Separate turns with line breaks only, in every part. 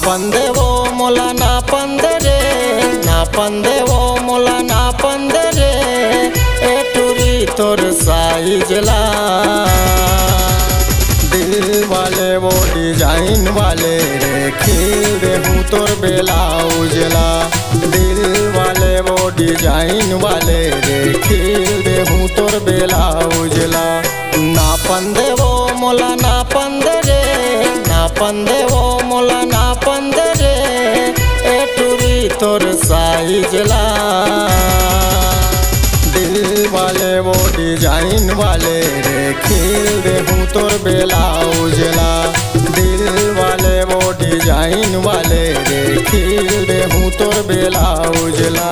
पंदेवो मोला ना पंदरे ना पंदेवो मोला ना पंदरे ए टूरी तोर साइजला दिल वाले वो डिजाइन वाले रे खिल दे हूँ तोर ब्लाउजला दिल वाले वो डिजाइन वाले रे खिल दे हूँ तोर ब्लाउजला ना पंदेवो मोला ना पंदरे ना पंदेवो मोला ना पंदरे ए टूरी तोर साइजला दिल वाले वो डिजाइन वाले रे खिल दे हूँ तोर ब्लाउजला दिल वाले वो डिजाइन वाले रे खिल दे हूँ तोर ब्लाउजला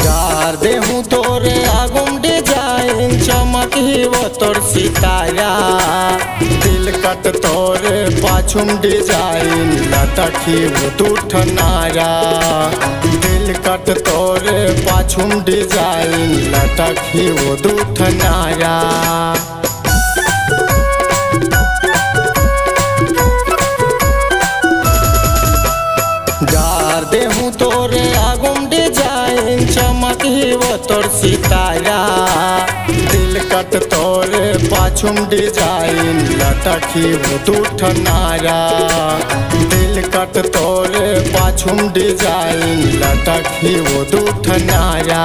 डार दे हूँ तोरे आगुम डिजाइन चमक ही वो तोर सितारा दिल कट तोरे पाछुम डिजाइन लटकी वो टूट नारा दिल कट तोरे पाछुम डिजाइन लटकी वो टूट नारा डार दे हूँ तोरे आगुम डिजाइन चमक ही वो तोर सितारा दिल कट तोरे पाछुम डिजाइन लटकी वो टूट नारा दिल कट तोरे पाछुम डिजाइन लटकी वो टूट नारा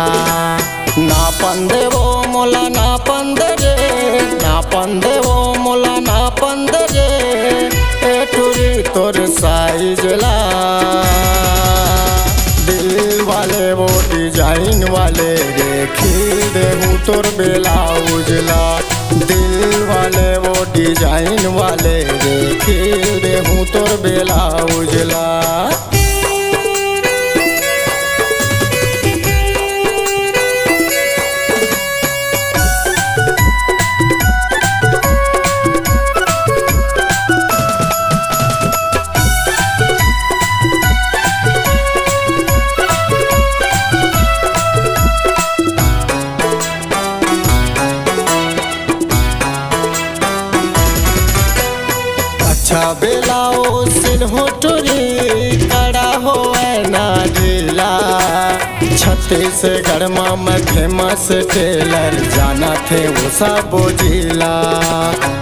ना पंदेवो मोला ना पंदरे ना पंदेवो मोला ना पंदरे ए टूरी तोर साइजला दिल वाले वो डिजाइन वाले रे खिल दे हूँ तोर ब्लाउजला दिल वाले वो डिजाइन वाले रे खिल दे हूँ तोर ब्लाउजला अच्छा ब्लाउज सिल हो टूरी कड़ा हो ना ढीला छत्तीसगढ़ में फेमस टेलर जाना थे वो सब जिला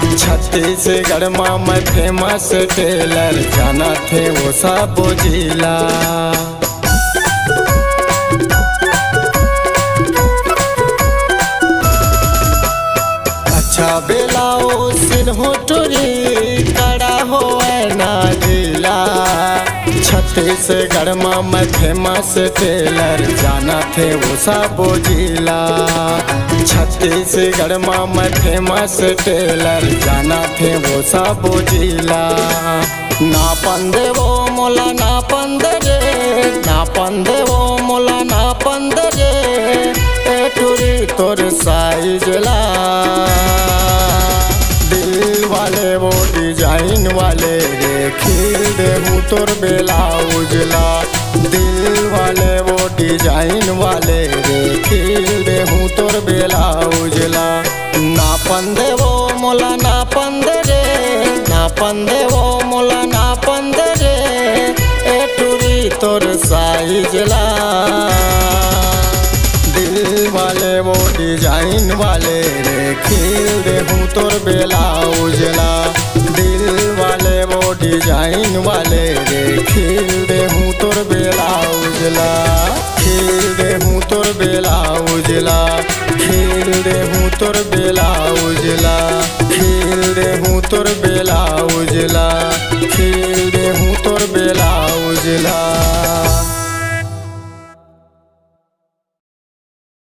छत्तीसगढ़ में फेमस टेलर जाना थे वो सब जिला अच्छा ब्लाउज सिल हो टूरी कड़ा हो ना ढीला छत्तीसगढ़ में फेमस टेलर जाना थे वो सब जिला छत्तीसगढ़ में फेमस टेलर जाना थे वो सब जिला ना पंदेवो मोला ना पंदरे ना पंदेवो मोला ना पंदरे ए टूरी तोर साइजला दिल वाले वो डिजाइन वाले रे खिल दे हूँ तोर ब्लाउजला दिल वाले वो डिजाइन वाले रे खिल दे हूँ तोर ब्लाउजला ना पंदेवो मोला ना पंदरे ना पंदेवो मोला ना पंदरे ए टूरी तोर साइजला दिल वाले वो डिजाइन वाले रे खिल दे हूँ तोर ब्लाउजला दिल वाले वो डिजाइन वाले रे खिल दे हूँ तोर ब्लाउजला खिल दे हूँ तोर ब्लाउजला खिल दे हूँ तोर ब्लाउजला खिल दे हूँ तोर ब्लाउजला खिल दे हूँ तोर ब्लाउजला